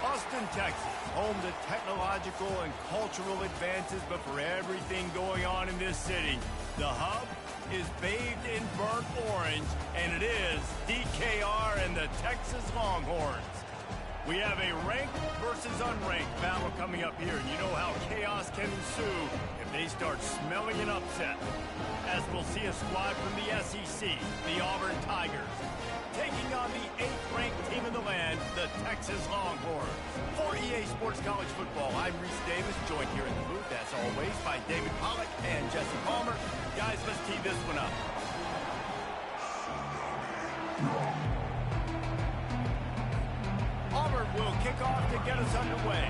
Austin, Texas, home to technological and cultural advances, but for everything going on in this city, the hub is bathed in burnt orange, and it is DKR and the Texas Longhorns. We have a ranked versus unranked battle coming up here, and you know how chaos can ensue if they start smelling an upset. As we'll see a squad from the SEC, the Auburn Tigers, taking on the 8th-ranked team in the land, the Texas Longhorns. For EA Sports College Football, I'm Reese Davis, joined here in the booth, as always, by David Pollack and Jesse Palmer. Guys, let's tee this one up. Auburn will kick off to get us underway.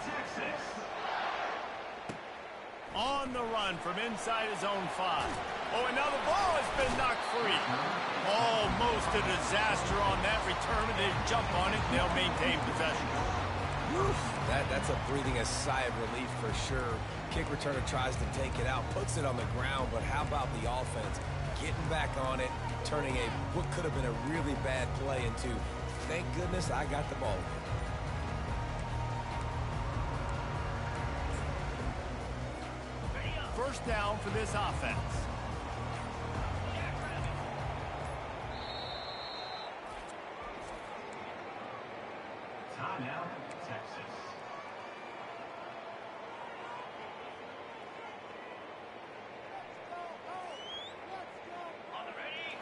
Texas. On the run from inside his own 5. Oh, and now the ball has been knocked free. Almost a disaster on that return, and they jump on it, and they'll maintain possession. That's a breathing a sigh of relief for sure. Kick returner tries to take it out, puts it on the ground, but how about the offense? Getting back on it, turning what could have been a really bad play into, thank goodness I got the ball. First down for this offense. Timeout, Texas. On the ready.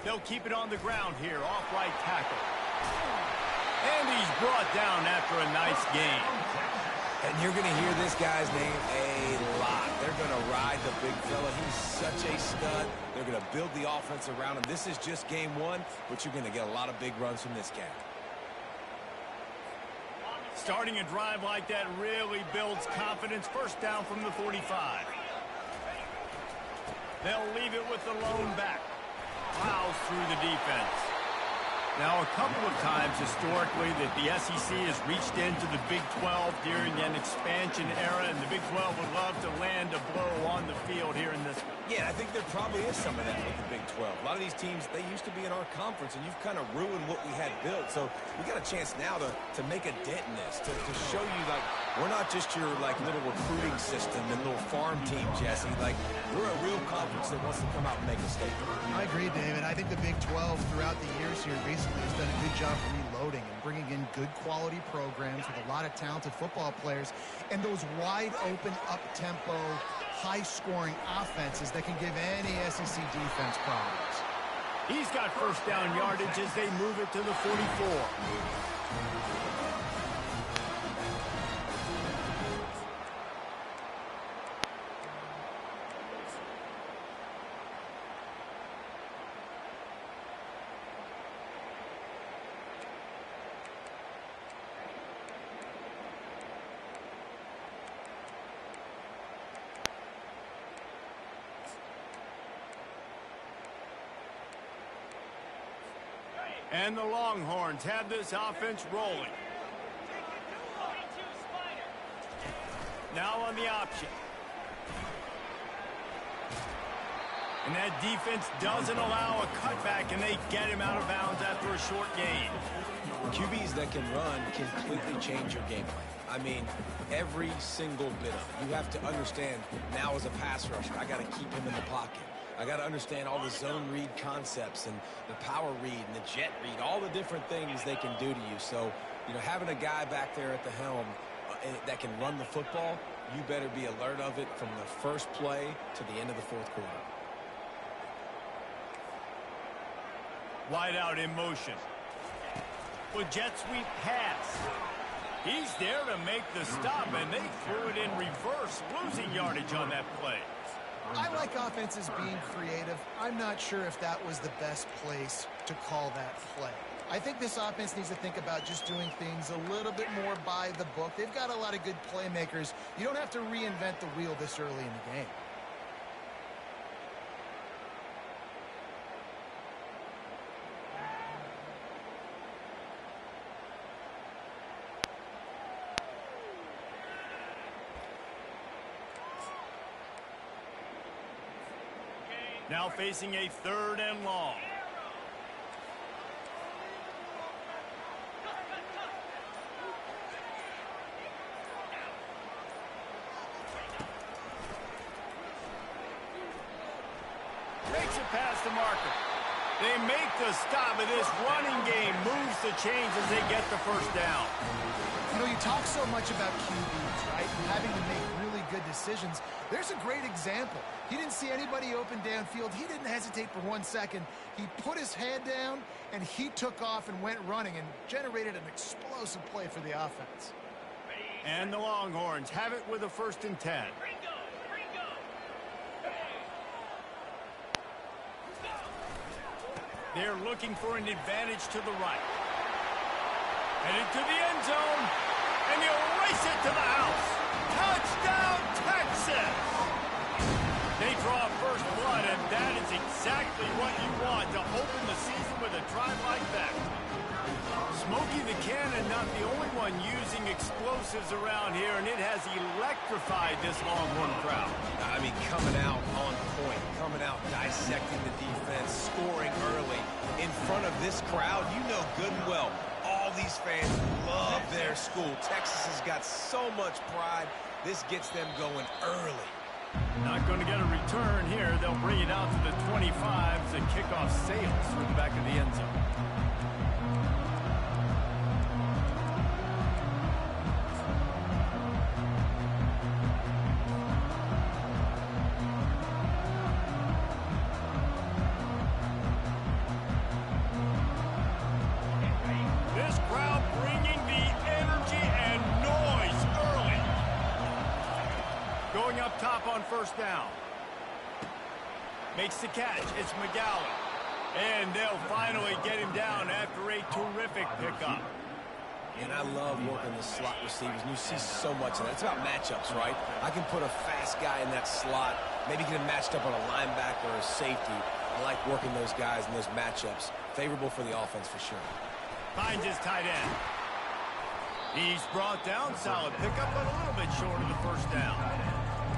They'll keep it on the ground here, off right tackle. And he's brought down after a nice gain. And you're going to hear this guy's name a lot. They're going to ride the big fella. He's such a stud. They're going to build the offense around him. This is just game 1, but you're going to get a lot of big runs from this guy. Starting a drive like that really builds confidence. First down from the 45. They'll leave it with the lone back. Plows through the defense. Now, a couple of times historically that the SEC has reached into the Big 12 during an expansion era, and the Big 12 would love to land a blow on the field here in this one. Yeah, I think there probably is some of that with the Big 12. A lot of these teams, they used to be in our conference, and you've kind of ruined what we had built. So we got a chance now to make a dent in this, to show you, like, we're not just your, like, little recruiting system and little farm team, Jesse. Like, we're a real conference that wants to come out and make a statement. I agree, David. I think the Big 12 throughout the years here basically has done a good job reloading and bringing in good quality programs with a lot of talented football players and those wide open, up-tempo, high-scoring offenses that can give any SEC defense problems. He's got first down yardage as they move it to the 44. And the Longhorns have this offense rolling. Now on the option. And that defense doesn't allow a cutback, and they get him out of bounds after a short gain. QBs that can run can completely change your game plan. I mean, every single bit of it. You have to understand, now as a pass rusher, I got to keep him in the pocket. I got to understand all the zone read concepts and the power read and the jet read, all the different things they can do to you. So, you know, having a guy back there at the helm that can run the football, you better be alert of it from the first play to the end of the fourth quarter. Wide out in motion. With jet sweep pass. He's there to make the stop, and they threw it in reverse, losing yardage on that play. I like offenses being creative. I'm not sure if that was the best place to call that play. I think this offense needs to think about just doing things a little bit more by the book. They've got a lot of good playmakers. You don't have to reinvent the wheel this early in the game. Now facing a 3rd and long. Makes it past the marker. They make the stop, and this running game moves the chains as they get the first down. You know, you talk so much about QBs, right? Having to make really good decisions. There's a great example. He didn't see anybody open downfield. He didn't hesitate for 1 second. He put his head down, and he took off and went running and generated an explosive play for the offense. And the Longhorns have it with a 1st and 10. They're looking for an advantage to the right. Headed to the end zone, and you race it to the house. Touchdown, Texas! They draw first blood, and that is exactly what you want to open the season with a drive like that. Smokey the Cannon not the only one using explosives around here, and it has electrified this Longhorn crowd. I mean, coming out on point, coming out dissecting the defense, scoring early in front of this crowd. You know good and well, all these fans love their school. Texas has got so much pride. This gets them going early. Not going to get a return here. They'll bring it out to the 25 as the kickoff sails through the back of the end zone. This crowd bringing the energy and noise early. Going up top on 1st down. Makes the catch. It's McGowan. And they'll finally get him down after a terrific pickup. And I love working the slot receivers. And you see so much of that. It's about matchups, right? I can put a fast guy in that slot, maybe get him matched up on a linebacker or a safety. I like working those guys in those matchups. Favorable for the offense for sure. Finds his tight end. He's brought down. Solid pickup, but a little bit short of the 1st down.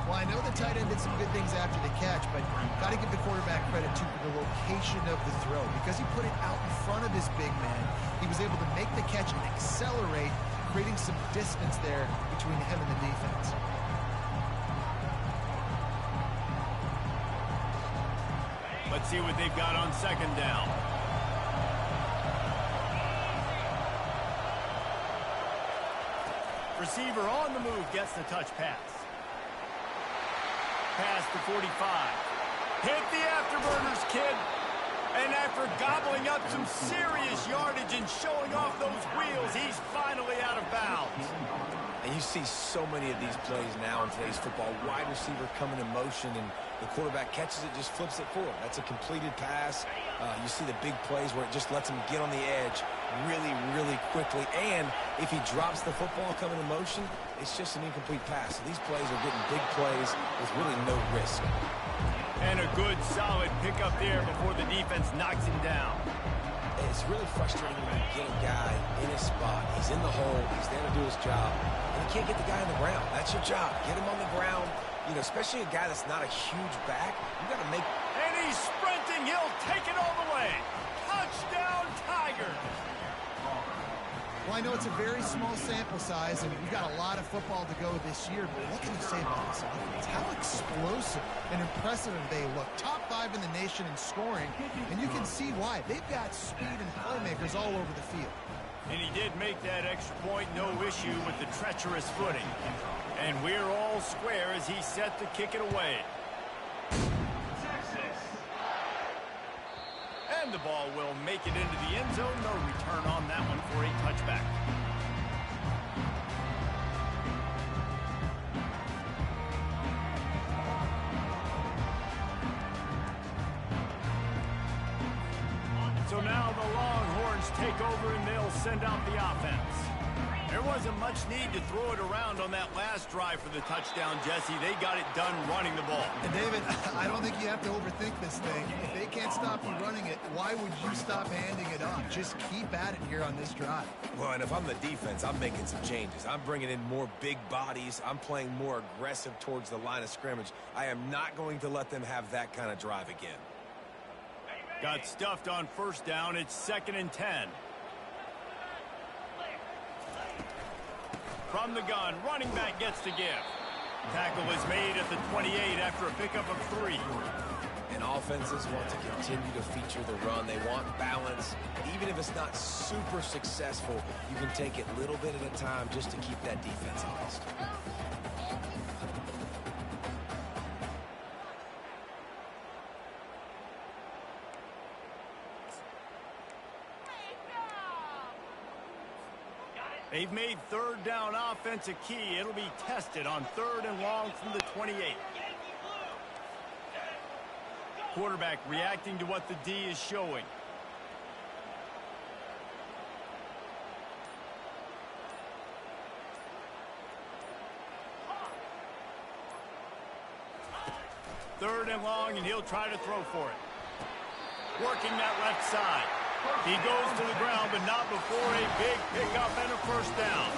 Well, I know the tight end did some good things after the catch, but got to give the quarterback credit, too, for the location of the throw. Because he put it out in front of his big man, he was able to make the catch and accelerate, creating some distance there between him and the defense. Let's see what they've got on 2nd down. Receiver on the move gets the touch pass. Pass to 45. Hit the afterburners, kid. And after gobbling up some serious yardage and showing off those wheels, he's finally out of bounds. And you see so many of these plays now in today's football. Wide receiver coming in motion, and the quarterback catches it, just flips it forward. That's a completed pass. You see the big plays where it just lets him get on the edge really, really quickly. And if he drops the football coming in motion, it's just an incomplete pass. So these plays are getting big plays with really no risk. And a good, solid pickup there before the defense knocks him down. It's really frustrating when you get a guy in his spot. He's in the hole. He's there to do his job. And you can't get the guy on the ground. That's your job. Get him on the ground. You know, especially a guy that's not a huge back. You got to make... And he's sprinting. He'll take it all the way. Touchdown, Tigers. Well, I know it's a very small sample size, and we've got a lot of football to go this year, but what can you say about this offense? How explosive and impressive they look. Top 5 in the nation in scoring, and you can see why. They've got speed and playmakers all over the field. And he did make that extra point, no issue with the treacherous footing. And we're all square as he's set to kick it away. And the ball will make it into the end zone. No return on that one for a touchback. So now the Longhorns take over and they'll send out the offense. There wasn't much need to throw it around on that last drive for the touchdown, Jesse. They got it done running the ball. And David, I don't think you have to overthink this thing. If they can't stop you running it, why would you stop handing it off? Just keep at it here on this drive. Well, and if I'm the defense, I'm making some changes. I'm bringing in more big bodies. I'm playing more aggressive towards the line of scrimmage. I am not going to let them have that kind of drive again. Got stuffed on first down. It's 2nd and 10. From the gun, running back gets the give. Tackle is made at the 28 after a pickup of 3. And offenses want to continue to feature the run. They want balance. Even if it's not super successful, you can take it a little bit at a time just to keep that defense honest. They've made 3rd down offense a key. It'll be tested on 3rd and long from the 28. Quarterback reacting to what the D is showing. Third and long, and he'll try to throw for it. Working that left side. He goes to the ground, but not before a big pickup and a first down.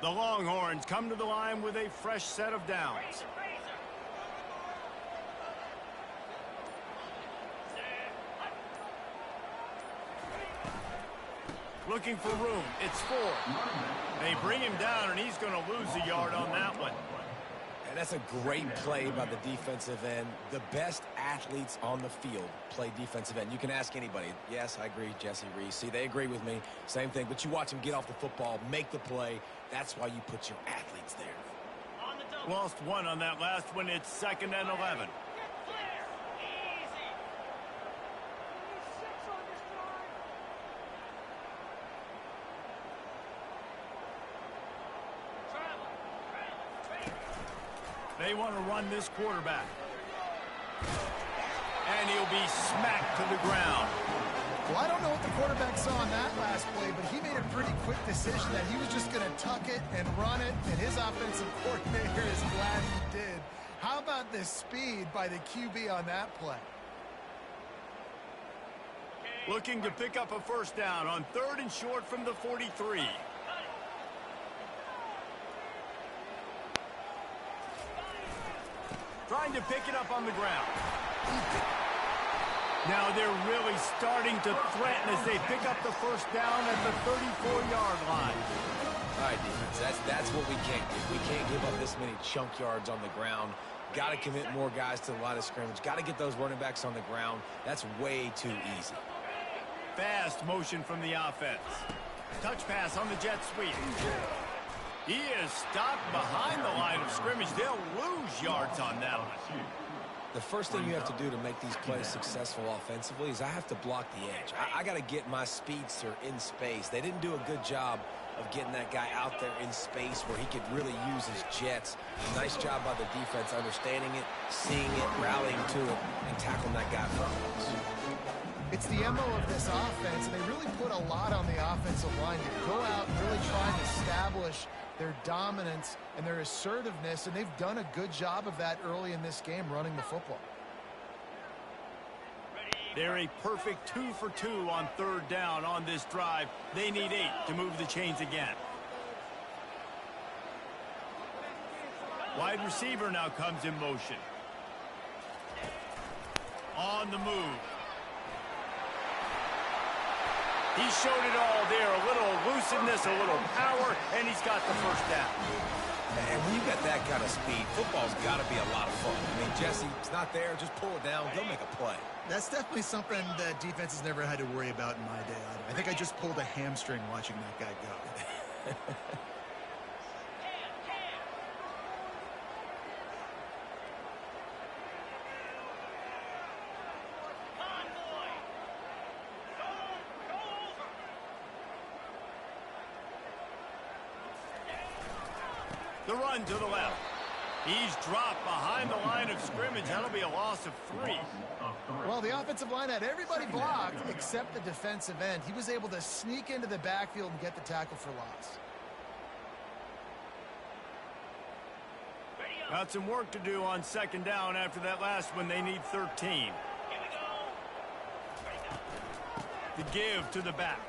The Longhorns come to the line with a fresh set of downs. Looking for room. It's 4. They bring him down, and he's going to lose a yard on that one. And that's a great play by the defensive end. The best athletes on the field play defensive end. You can ask anybody. Yes, I agree, Jesse Reese. See, they agree with me. Same thing. But you watch them get off the football, make the play. That's why you put your athletes there. Lost 1 on that last one. It's 2nd and 11. They want to run this quarterback. And he'll be smacked to the ground. Well, I don't know what the quarterback saw on that last play, but he made a pretty quick decision that he was just going to tuck it and run it, and his offensive coordinator is glad he did. How about the speed by the QB on that play? Looking to pick up a first down on 3rd and short from the 43. Trying to pick it up on the ground. Now they're really starting to threaten as they pick up the first down at the 34-yard line. All right, defense, that's what we can't do. We can't give up this many chunk yards on the ground. Got to commit more guys to the line of scrimmage. Got to get those running backs on the ground. That's way too easy. Fast motion from the offense. Touch pass on the jet sweep. He is stopped behind the line of scrimmage. They'll lose yards on that one. The first thing you have to do to make these plays successful offensively is I have to block the edge. I got to get my speedster in space. They didn't do a good job of getting that guy out there in space where he could really use his jets. Nice job by the defense understanding it, seeing it, rallying to it, and tackling that guy for us. It's the MO of this offense, and they really put a lot on the offensive line to go out and really try and establish their dominance and their assertiveness, and they've done a good job of that early in this game running the football. They're a perfect 2 for 2 on 3rd down on this drive. They need 8 to move the chains again. Wide receiver now comes in motion. On the move. He showed it all there. A little elusiveness, a little power, and he's got the first down. And when you got that kind of speed, football's got to be a lot of fun. I mean, Jesse, it's not there. Just pull it down. They'll make a play. That's definitely something that defenses never had to worry about in my day either. I think I just pulled a hamstring watching that guy go. The run to the left. He's dropped behind the line of scrimmage. That'll be a loss of 3. Well, the offensive line had everybody blocked except the defensive end. He was able to sneak into the backfield and get the tackle for loss. Got some work to do on second down after that last one. They need 13. The give to the back.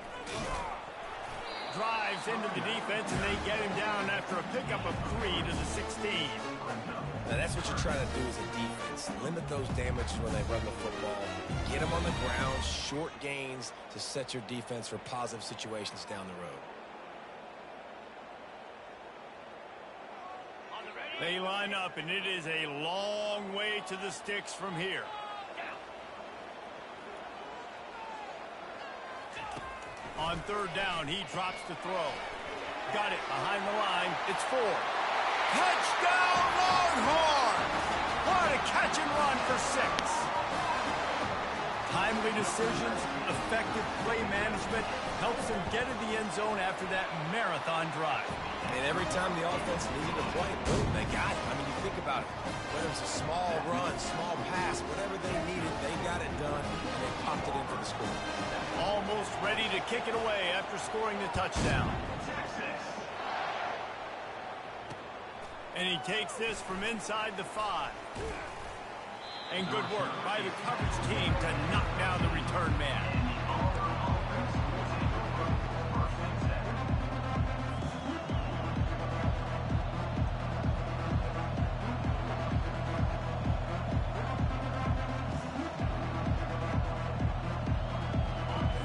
Drives into the defense, and they get him down after a pickup of 3 to the 16. Now, that's what you're trying to do as a defense. Limit those damages when they run the football. Get them on the ground, short gains to set your defense for positive situations down the road. They line up, and it is a long way to the sticks from here. On third down, he drops the throw. Got it behind the line. It's 4. Touchdown, Longhorns! What a catch and run for 6. Timely decisions, effective play management helps them get in the end zone after that marathon drive. And every time the offense needed a play, boom, they got it. I mean, you think about it. Whether it's a small run, small pass, whatever they needed, they got it done, and they popped it in for the score. Almost ready to kick it away after scoring the touchdown. And he takes this from inside the 5. And good work by the coverage team to knock down the return man.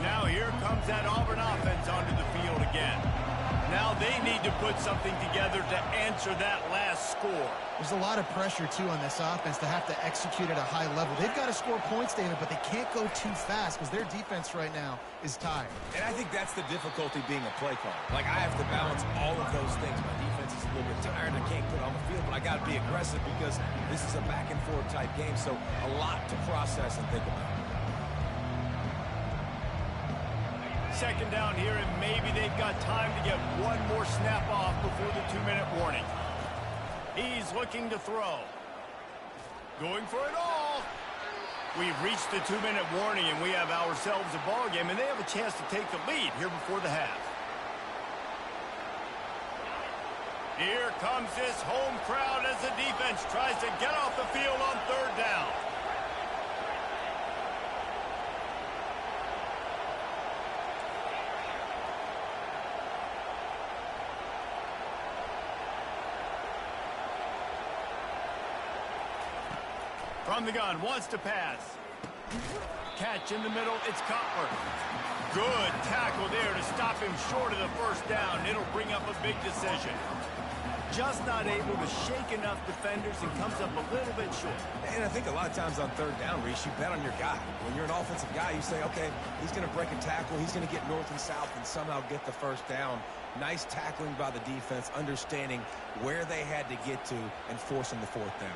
Now here comes that Auburn offense onto the field again. Now they need to put something together to answer that last score. There's a lot of pressure, too, on this offense to have to execute at a high level. They've got to score points, David, but they can't go too fast because their defense right now is tired. And I think that's the difficulty being a play caller. Like, I have to balance all of those things. My defense is a little bit tired. I can't put on the field, but I got to be aggressive because this is a back-and-forth type game, so a lot to process and think about. Second down here, and maybe they've got time to get one more snap off before the 2-minute warning. He's looking to throw. Going for it all. We've reached the 2-minute warning, and we have ourselves a ball game, and they have a chance to take the lead here before the half. Here comes this home crowd as the defense tries to get off the field on third down. From the gun, wants to pass. Catch in the middle, it's Cutler. Good tackle there to stop him short of the first down. It'll bring up a big decision. Just not able to shake enough defenders and comes up a little bit short. And I think a lot of times on third down, Reese, you bet on your guy. When you're an offensive guy, you say, okay, he's going to break a tackle, he's going to get north and south and somehow get the first down. Nice tackling by the defense, understanding where they had to get to and forcing the fourth down.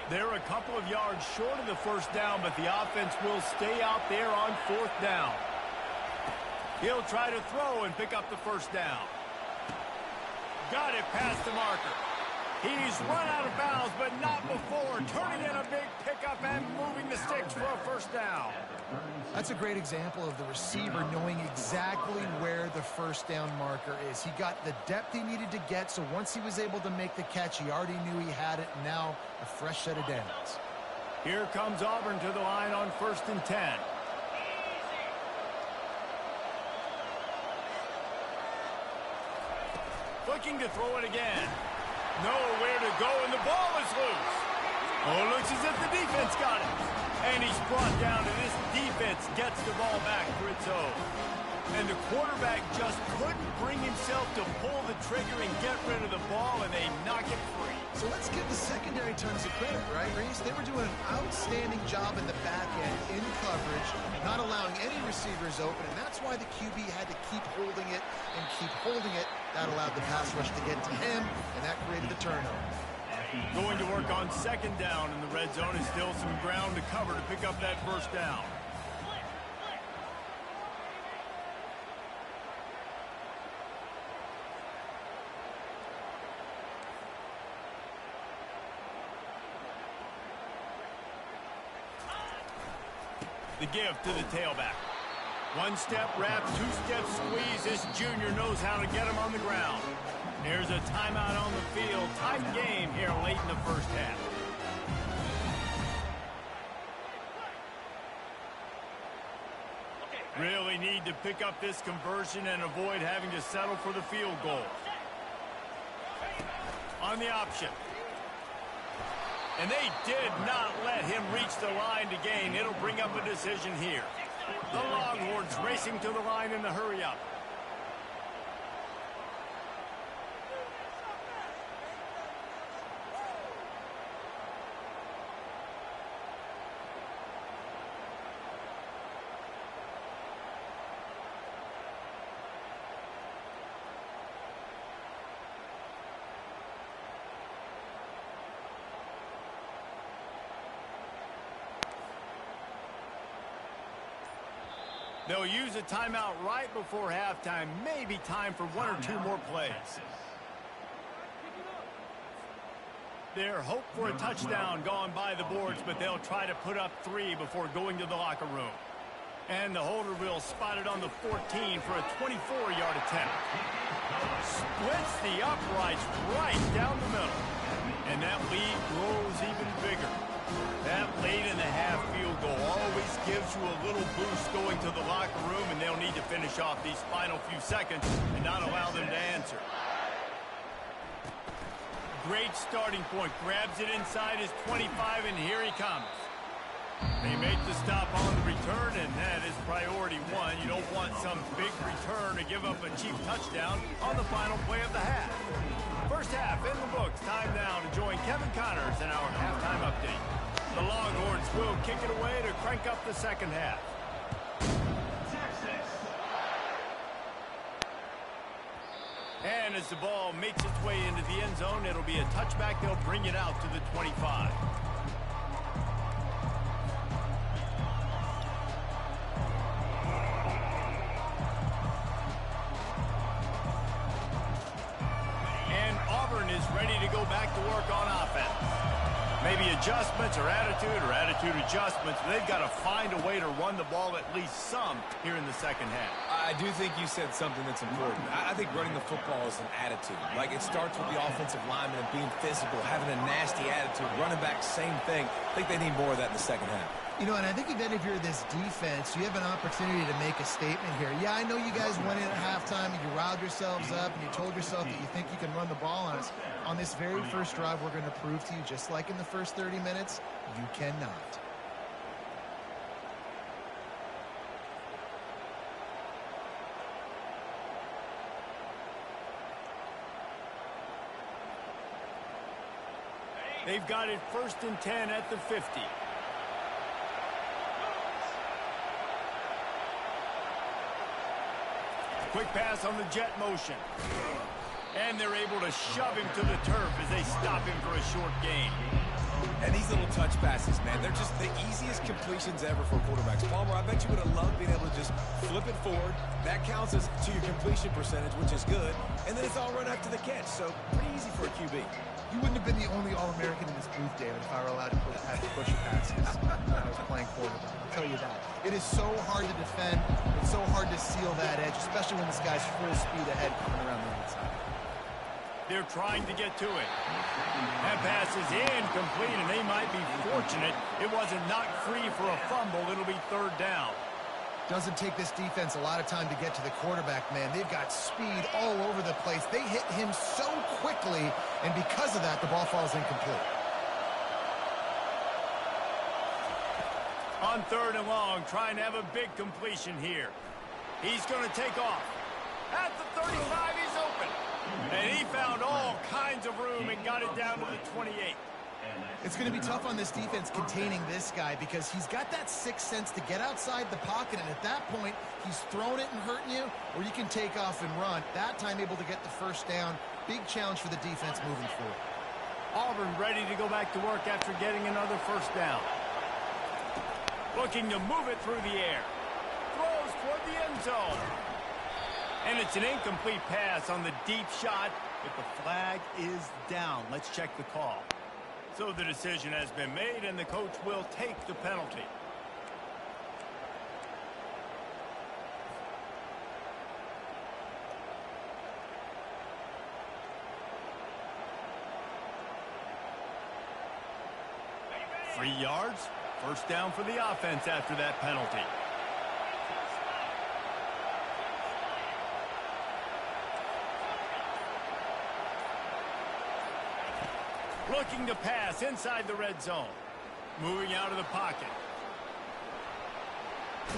They're a couple of yards short of the first down, but the offense will stay out there on fourth down. He'll try to throw and pick up the first down. Got it past the marker. He's run out of bounds, but not before. Turning in a big pickup and moving the sticks for a first down. That's a great example of the receiver knowing exactly where the first down marker is. He got the depth he needed to get, so once he was able to make the catch, he already knew he had it, and now a fresh set of downs. Here comes Auburn to the line on 1st and 10. Looking to throw it again. Nowhere to go, and the ball is loose. Oh, it looks as if the defense got it. And he's brought down, and this defense gets the ball back for its own. And the quarterback just couldn't bring himself to pull the trigger and get rid of the ball, and they knock it free. So let's give the secondary tons of credit, right, Reese? They were doing an outstanding job in the back end, in coverage, not allowing any receivers open, and that's why the QB had to keep holding it and keep holding it. That allowed the pass rush to get to him, and that created the turnover. Going to work on second down in the red zone is still some ground to cover to pick up that first down. The give to the tailback. One step wrap, two step squeeze. This junior knows how to get him on the ground. There's a timeout on the field. Tight game here late in the first half. Really need to pick up this conversion and avoid having to settle for the field goal. On the option. And they did not let him reach the line to gain. It'll bring up a decision here. The Longhorns racing to the line in the hurry-up. They'll use a timeout right before halftime. Maybe time for one or two more plays. Their hope for a touchdown gone by the boards, but they'll try to put up 3 before going to the locker room. And the holder will spot it on the 14 for a 24-yard attempt. Splits the uprights right down the middle. And that lead grows even bigger. That late-in-the-half field goal always gives you a little boost going to the locker room, and they'll need to finish off these final few seconds and not allow them to answer. Great starting point. Grabs it inside his 25, and here he comes. They make the stop on the return, and that is priority one. You don't want some big return to give up a cheap touchdown on the final play of the half. First half in the books. Time now to join Kevin Connors in our halftime update. The Longhorns will kick it away to crank up the second half. And as the ball makes its way into the end zone, it'll be a touchback. They'll bring it out to the 25. And Auburn is ready to go back to work on offense. Maybe adjustments or attitude adjustments. They've got to find a way to run the ball at least some here in the second half. I do think you said something that's important. I think running the football is an attitude. Like, it starts with the offensive lineman and being physical, having a nasty attitude. Running back, same thing. I think they need more of that in the second half. You know, and I think even if you're this defense, you have an opportunity to make a statement here. Yeah, I know you guys went in at halftime and you riled yourselves up and you told yourself that you think you can run the ball on us. On this very first drive, we're going to prove to you, just like in the first 30 minutes, you cannot. They've got it 1st and 10 at the 50. Quick pass on the jet motion. And they're able to shove him to the turf as they stop him for a short gain. And these little touch passes, man, they're just the easiest completions ever for quarterbacks. Palmer, I bet you would have loved being able to just flip it forward. That counts as to your completion percentage, which is good. And then it's all run after the catch, so pretty easy for a QB. You wouldn't have been the only All-American in this booth, David, if I were allowed to push passes when I was playing quarterback. I'll tell you that. It is so hard to defend. It's so hard to seal that edge, especially when this guy's full speed ahead coming around the outside. They're trying to get to it. That pass is incomplete, and they might be fortunate it wasn't knocked free for a fumble. It'll be 3rd down. Doesn't take this defense a lot of time to get to the quarterback, man. They've got speed all over the place. They hit him so quickly, and because of that, the ball falls incomplete. On 3rd and long, trying to have a big completion here. He's going to take off. At the 35, he's open. And he found all kinds of room and got it down to the 28. It's going to be tough on this defense containing this guy because he's got that sixth sense to get outside the pocket, and at that point, he's throwing it and hurting you, or you can take off and run. That time able to get the first down. Big challenge for the defense moving forward. Auburn ready to go back to work after getting another first down. Looking to move it through the air. Throws toward the end zone. And it's an incomplete pass on the deep shot, but the flag is down. Let's check the call. So the decision has been made, and the coach will take the penalty. Three yards, first down for the offense after that penalty. Looking to pass inside the red zone. Moving out of the pocket.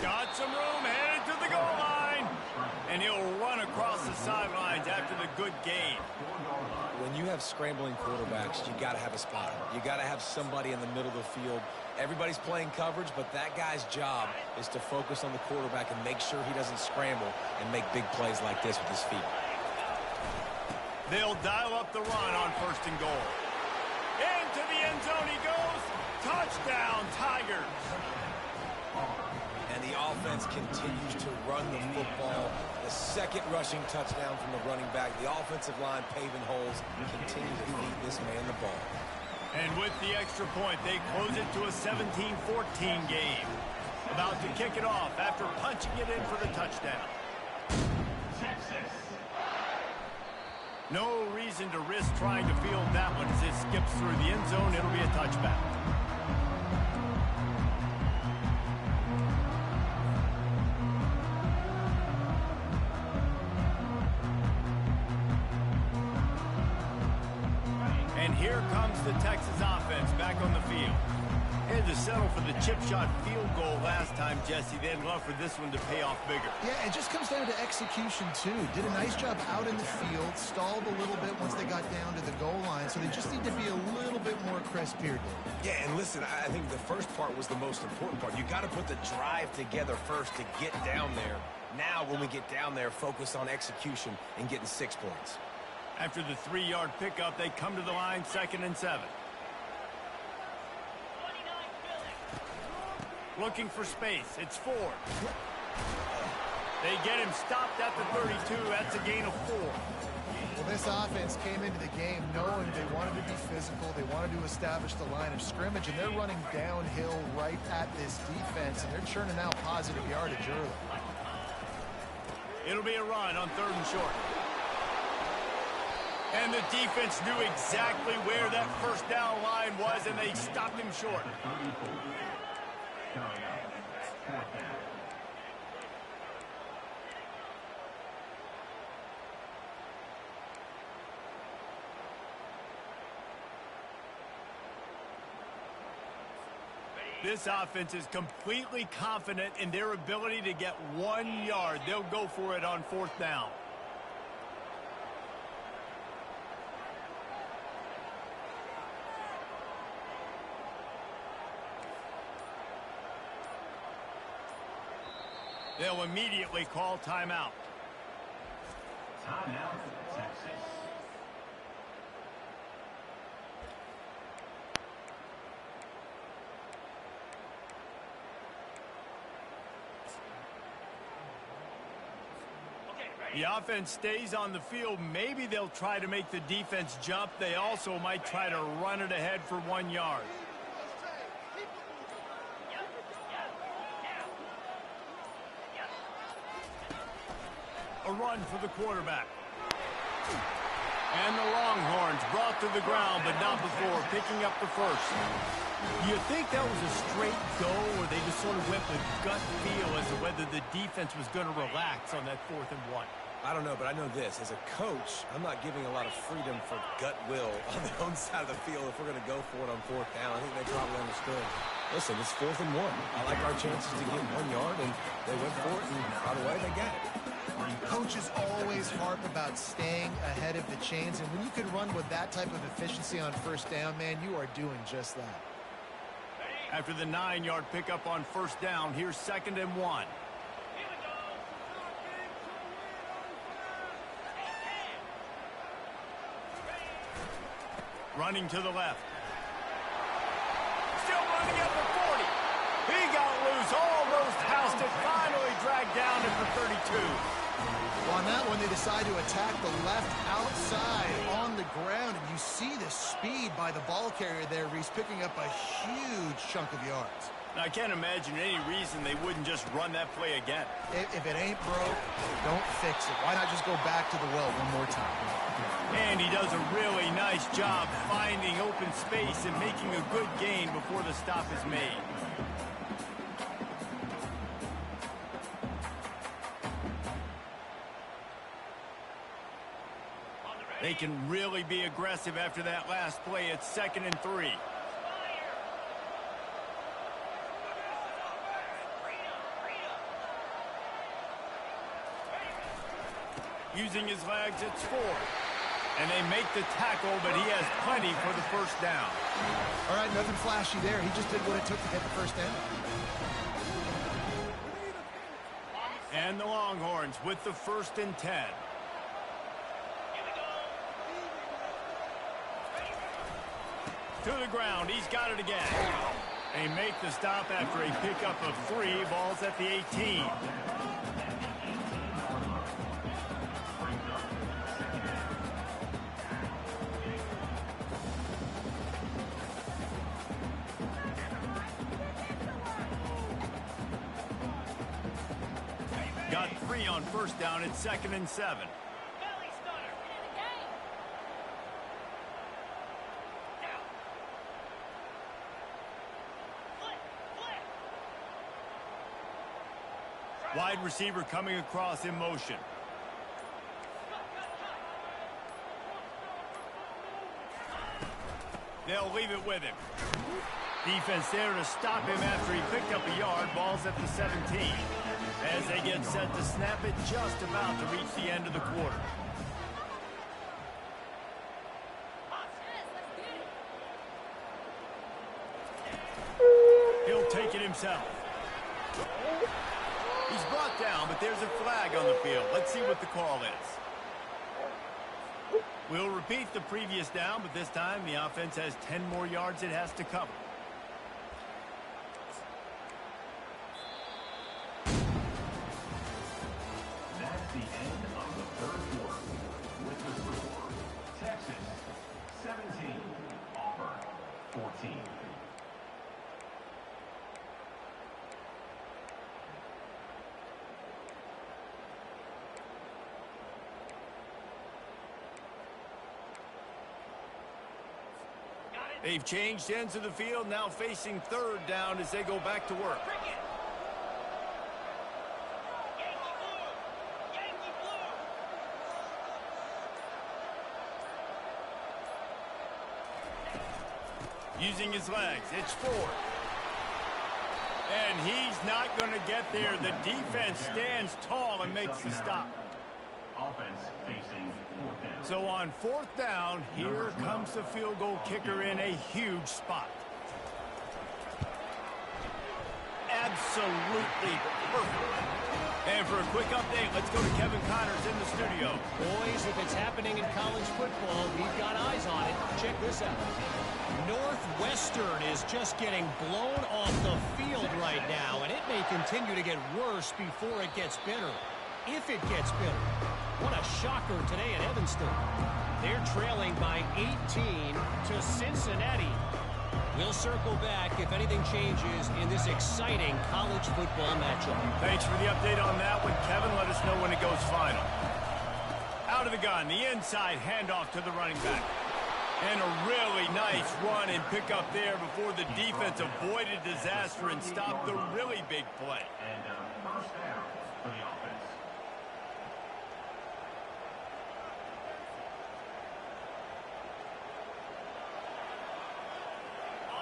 Got some room, headed to the goal line. And he'll run across the sidelines after the good gain. When you have scrambling quarterbacks, you got to have a spot. You got to have somebody in the middle of the field. Everybody's playing coverage, but that guy's job is to focus on the quarterback and make sure he doesn't scramble and make big plays like this with his feet. They'll dial up the run on 1st and goal. Into the end zone he goes. Touchdown, Tigers. And the offense continues to run the football. The second rushing touchdown from the running back. The offensive line paving holes. Continue to feed this man the ball. And with the extra point, they close it to a 17-14 game. About to kick it off after punching it in for the touchdown. No reason to risk trying to field that one as it skips through the end zone. It'll be a touchback. And here comes the Texas offense back on the field. Had to settle for the chip shot field goal last time, Jesse. They'd love for this one to pay off bigger. Yeah, it just comes down to execution, too. Did a nice job out in the field, stalled a little bit once they got down to the goal line, so they just need to be a little bit more crisp here, Dave. Yeah, and listen, I think the first part was the most important part. You got to put the drive together first to get down there. Now, when we get down there, focus on execution and getting 6 points. After the 3-yard pickup, they come to the line 2nd and 7. Looking for space. It's Ford. They get him stopped at the 32. That's a gain of 4. Well, this offense came into the game knowing they wanted to be physical. They wanted to establish the line of scrimmage, and they're running downhill right at this defense, and they're churning out positive yardage early. It'll be a run on 3rd and short. And the defense knew exactly where that first down line was, and they stopped him short. This offense is completely confident in their ability to get 1 yard. They'll go for it on 4th down. They'll immediately call timeout. Timeout, Texas. The offense stays on the field. Maybe they'll try to make the defense jump. They also might try to run it ahead for 1 yard. A run for the quarterback. And the Longhorns brought to the ground, but not before picking up the first. Do you think that was a straight go, or they just sort of went with gut feel as to whether the defense was going to relax on that 4th and 1? I don't know, but I know this. As a coach, I'm not giving a lot of freedom for gut will on their own side of the field if we're going to go for it on 4th down. I think they probably understood. Listen, it's 4th and 1. I like our chances to get 1 yard, and they went for it, and by the way, they got it. Coaches always harp about staying ahead of the chains, and when you can run with that type of efficiency on first down, man, you are doing just that. After the 9-yard pickup on first down, here's 2nd and 1. Running to the left. Still running up the 40. He got loose, almost housed it, finally dragged down at the 32. Well, on that one, they decide to attack the left outside on the ground, and you see the speed by the ball carrier there, Reese, picking up a huge chunk of yards. Now, I can't imagine any reason they wouldn't just run that play again. If it ain't broke, don't fix it. Why not just go back to the well one more time? And he does a really nice job finding open space and making a good gain before the stop is made. They can really be aggressive after that last play. It's 2nd and 3. Using his legs, it's 4. And they make the tackle, but he has plenty for the first down. All right, nothing flashy there. He just did what it took to get the first down. And the Longhorns with the 1st and 10. To the ground, he's got it again. They make the stop after a pickup of 3. Ball's at the 18. Got 3 on first down. It's 2nd and 7. Wide receiver coming across in motion. They'll leave it with him. Defense there to stop him after he picked up a yard. Ball's at the 17. As they get set to snap it, just about to reach the end of the quarter. He'll take it himself. He's brought down, but there's a flag on the field. Let's see what the call is. We'll repeat the previous down, but this time the offense has 10 more yards it has to cover. That's the end of the 3rd quarter. With the score, Texas 17, Auburn 14. They've changed ends of the field, now facing 3rd down as they go back to work. Using his legs, it's 4. And he's not going to get there. The defense stands tall and makes the stop. Offense facing 4th down. So on 4th down, here comes the field goal kicker in a huge spot. Absolutely perfect. And for a quick update, let's go to Kevin Connors in the studio. Boys, if it's happening in college football, we've got eyes on it. Check this out. Northwestern is just getting blown off the field right now, and it may continue to get worse before it gets better. If it gets better. What a shocker today in Evanston. They're trailing by 18 to Cincinnati. We'll circle back if anything changes in this exciting college football matchup. Thanks for the update on that one, Kevin. Let us know when it goes final. Out of the gun, the inside handoff to the running back. And a really nice run and pick up there before the defense avoided disaster and stopped the really big play. And first down for the offense.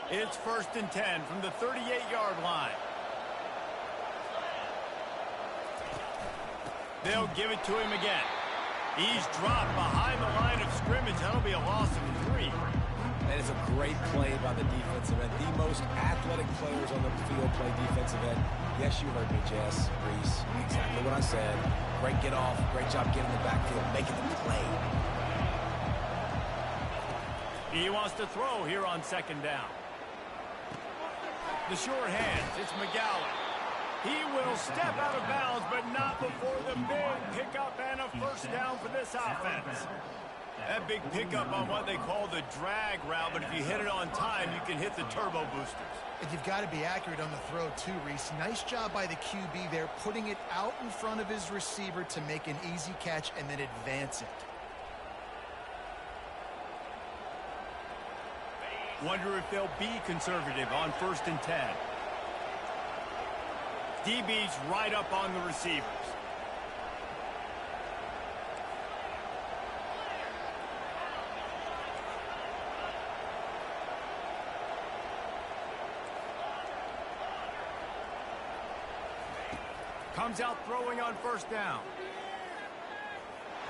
It's 1st and 10 from the 38-yard line. They'll give it to him again. He's dropped behind the line of scrimmage. That'll be a loss of 3. And it's a great play by the defensive end. The most athletic players on the field play defensive end. Yes, you heard me, Jess, Reese. Exactly what I said. Great get off. Great job getting the backfield, making the play. He wants to throw here on 2nd down. The short hands. It's McGowan. He will step out of bounds, but not before the big pickup and a 1st down for this offense. That big pickup on what they call the drag route, but if you hit it on time, you can hit the turbo boosters. And you've got to be accurate on the throw too, Reese. Nice job by the QB there, putting it out in front of his receiver to make an easy catch and then advance it. Wonder if they'll be conservative on 1st and 10. DB's right up on the receivers. Comes out throwing on 1st down.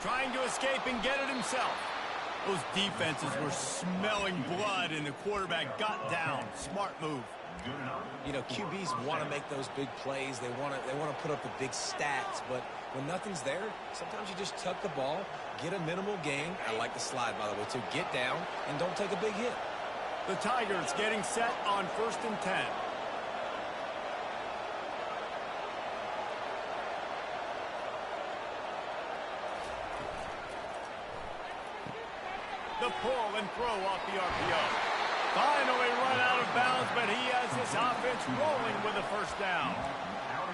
Trying to escape and get it himself. Those defenses were smelling blood, and the quarterback got down. Smart move. You know, QBs want to make those big plays. They want to put up the big stats, but when nothing's there, sometimes you just tuck the ball, get a minimal gain. I like the slide, by the way, too. Get down and don't take a big hit. The Tigers getting set on 1st and 10. The pull and throw off the RPO. Finally run out of bounds, but he has his offense rolling with a 1st down.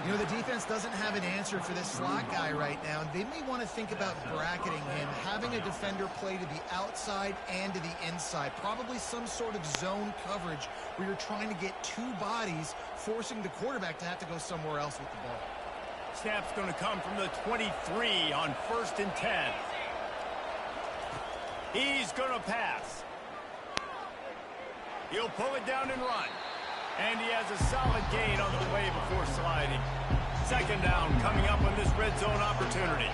You know, the defense doesn't have an answer for this slot guy right now. They may want to think about bracketing him, having a defender play to the outside and to the inside. Probably some sort of zone coverage where you're trying to get 2 bodies, forcing the quarterback to have to go somewhere else with the ball. Snap's going to come from the 23 on 1st and 10. He's going to pass. He'll pull it down and run. And he has a solid gain on the way before sliding. 2nd down coming up on this red zone opportunity.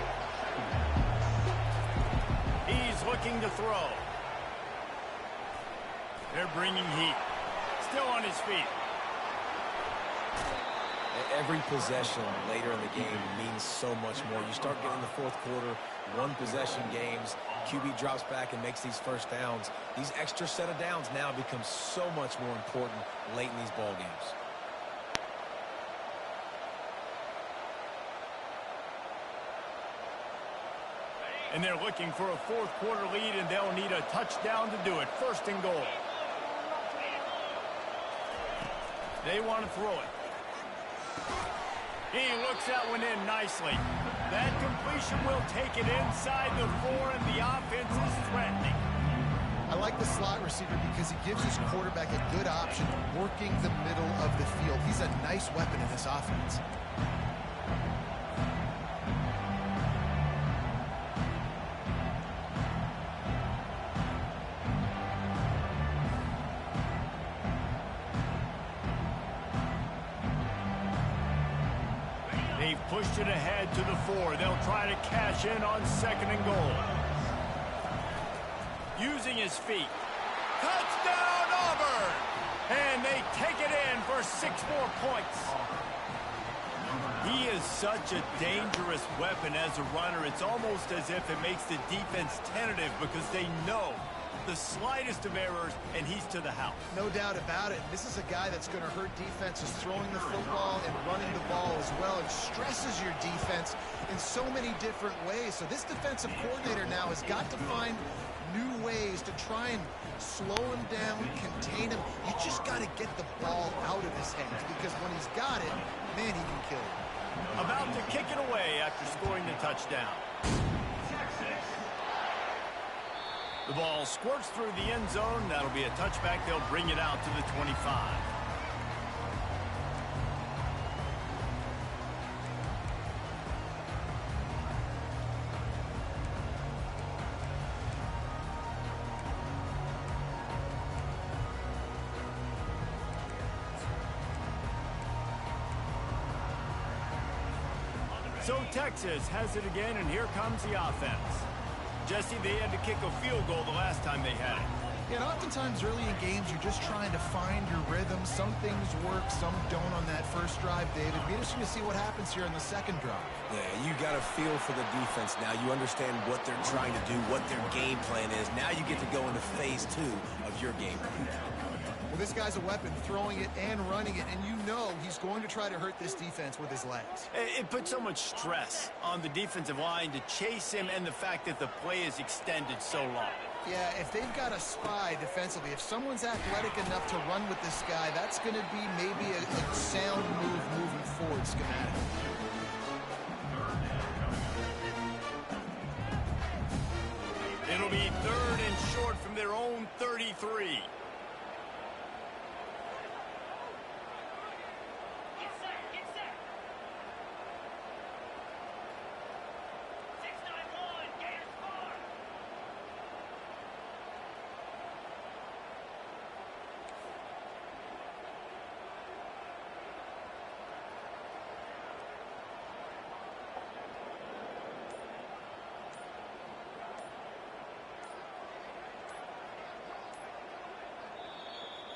He's looking to throw. They're bringing heat. Still on his feet. Every possession later in the game means so much more. You start getting the 4th quarter, 1-possession games. QB drops back and makes these 1st downs. These extra set of downs now become so much more important late in these ball games. And they're looking for a 4th quarter lead, and they'll need a touchdown to do it. 1st and goal. They want to throw it. He looks that one in nicely. That completion will take it inside the 4, and the offense is threatening. I like the slot receiver because he gives his quarterback a good option working the middle of the field. He's a nice weapon in this offense. They've pushed it ahead to the 4. They'll try to cash in on 2nd and goal. Using his feet. Touchdown, Auburn! And they take it in for 6 more points. He is such a dangerous weapon as a runner. It's almost as if it makes the defense tentative because they know the slightest of errors, and he's to the house. No doubt about it. This is a guy that's going to hurt defenses throwing the football and running the ball as well. It stresses your defense in so many different ways. So this defensive coordinator now has got to find new ways to try and slow him down, contain him. You just got to get the ball out of his hands because when he's got it, man, he can kill it. About to kick it away after scoring the touchdown. The ball squirts through the end zone. That'll be a touchback. They'll bring it out to the 25. So Texas has it again, and here comes the offense. Jesse, they had to kick a field goal the last time they had it. And oftentimes early in games, you're just trying to find your rhythm. Some things work, some don't on that first drive, David. Be interesting to see what happens here in the second drive. Yeah, you got a feel for the defense now. You understand what they're trying to do, what their game plan is. Now you get to go into phase 2 of your game plan. Well, this guy's a weapon, throwing it and running it, and you know he's going to try to hurt this defense with his legs. It puts so much stress on the defensive line to chase him, and the fact that the play is extended so long. Yeah, if they've got a spy defensively, if someone's athletic enough to run with this guy, that's going to be maybe a sound move moving forward schematically. It'll be 3rd and short from their own 33.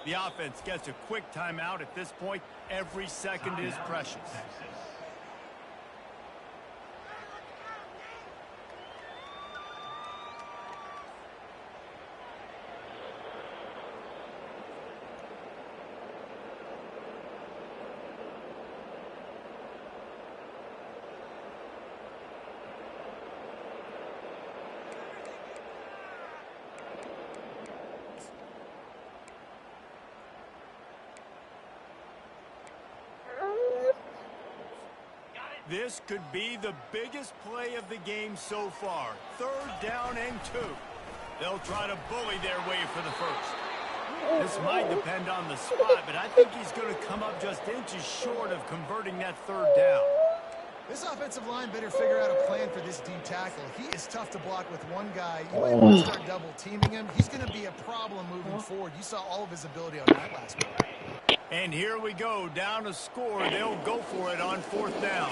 The offense gets a quick timeout at this point. Every second is precious. This could be the biggest play of the game so far. 3rd down and 2. They'll try to bully their way for the first. This might depend on the spot, but I think he's going to come up just inches short of converting that 3rd down. This offensive line better figure out a plan for this D tackle. He is tough to block with one guy. You might want to start double teaming him. He's going to be a problem moving forward. You saw all of his ability on that last play. And here we go, down a score. They'll go for it on 4th down.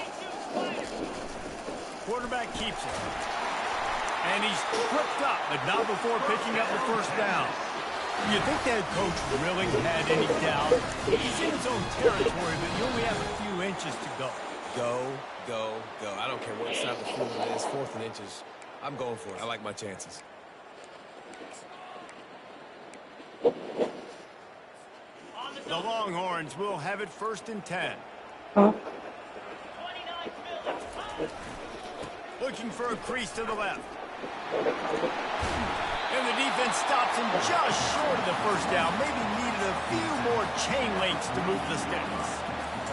Quarterback keeps it. And he's tripped up, but not before picking up the first down. You think that coach really had any doubt? He's in his own territory, but you only have a few inches to go. Go, go, go. I don't care what side of the field it is, 4th and inches. I'm going for it. I like my chances. The Longhorns will have it 1st and 10. Looking for a crease to the left. And the defense stops him just short of the first down. Maybe needed a few more chain links to move the sticks.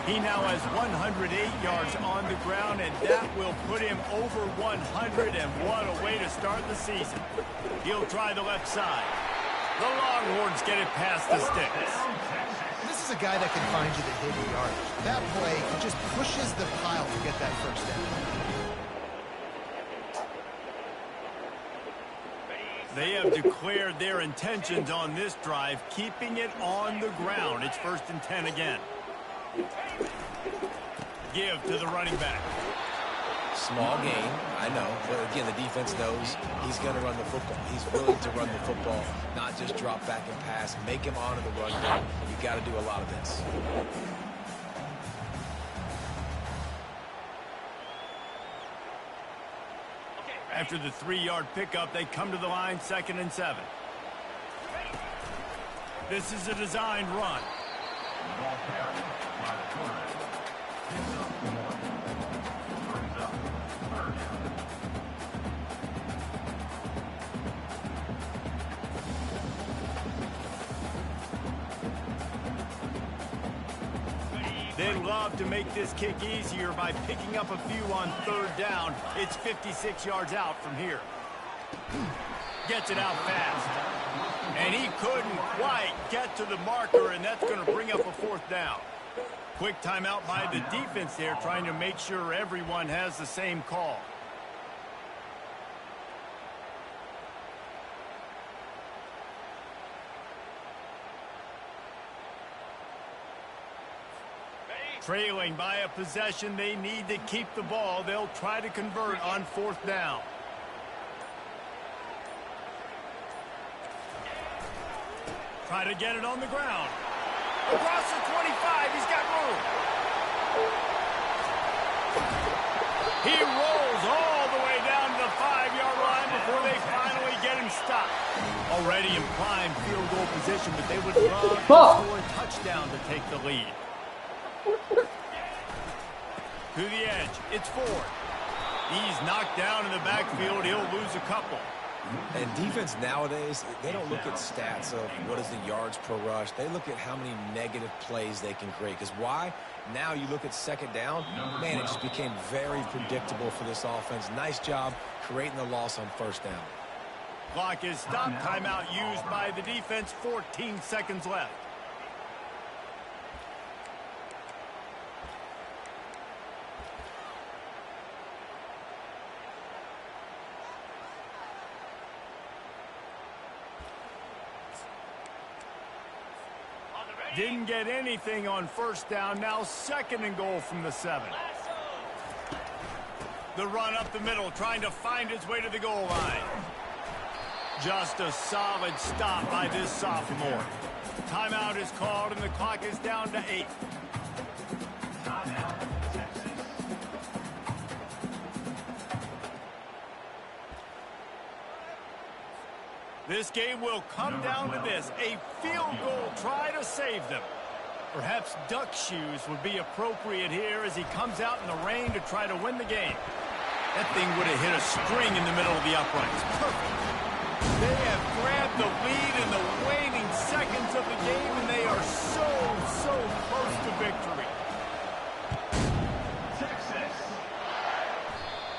He now has 108 yards on the ground, and that will put him over 100, and what a way to start the season. He'll try the left side. The Longhorns get it past the sticks. This is a guy that can find you the hidden yardage. That play, he just pushes the pile to get that first down. They have declared their intentions on this drive, keeping it on the ground. It's 1st and 10 again. Give to the running back. Small game, I know. But again, the defense knows he's going to run the football. He's willing to run the football, not just drop back and pass. Make him honor the run game. You got to do a lot of this. After the 3-yard pickup, they come to the line, 2nd and 7. This is a designed run. They'd love to make this kick easier by picking up a few on 3rd down. It's 56 yards out from here. Gets it out fast. And he couldn't quite get to the marker, and that's going to bring up a 4th down. Quick timeout by the defense there, trying to make sure everyone has the same call. Trailing by a possession, they need to keep the ball. They'll try to convert on 4th down. Try to get it on the ground. Across the 25, he's got room. He rolls all the way down to the 5-yard line before they finally get him stopped. Already in prime field goal position, but they would love to score a touchdown to take the lead. To the edge, it's Ford. He's knocked down in the backfield. He'll lose a couple. And defense nowadays, they don't look at stats of what is the yards per rush. They look at how many negative plays they can create. Because why? Now you look at 2nd down, man, it just became very predictable for this offense. Nice job creating the loss on 1st down. Clock is stopped. Timeout used by the defense. 14 seconds left. Didn't get anything on 1st down. Now 2nd and goal from the 7. The run up the middle, trying to find his way to the goal line. Just a solid stop by this sophomore. Timeout is called, and the clock is down to 8. Timeout, Texas. This game will come down to this, a field goal try to save them. Perhaps duck shoes would be appropriate here as he comes out in the rain to try to win the game. That thing would have hit a string in the middle of the uprights. Perfect. They have grabbed the lead in the waning seconds of the game, and they are so close to victory.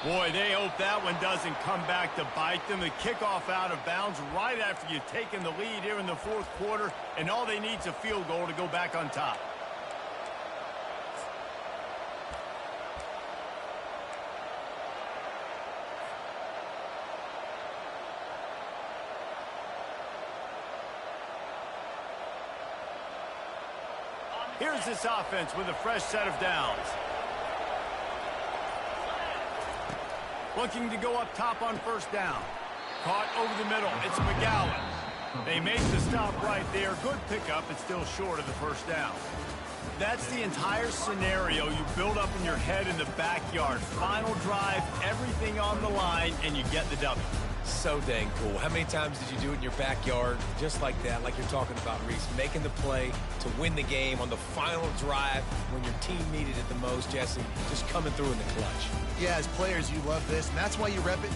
Boy, they hope that one doesn't come back to bite them. The kickoff out of bounds right after you've taken the lead here in the 4th quarter, and all they need is a field goal to go back on top. Here's this offense with a fresh set of downs. Looking to go up top on 1st down. Caught over the middle. It's McGowan. They make the stop right there. Good pickup. It's still short of the 1st down. That's the entire scenario you build up in your head in the backyard. Final drive, everything on the line, and you get the W. So dang cool. How many times did you do it in your backyard just like that, like you're talking about, Reese? Making the play to win the game on the final drive when your team needed it the most, Jesse. Just coming through in the clutch. Yeah, as players, you love this, and that's why you rep it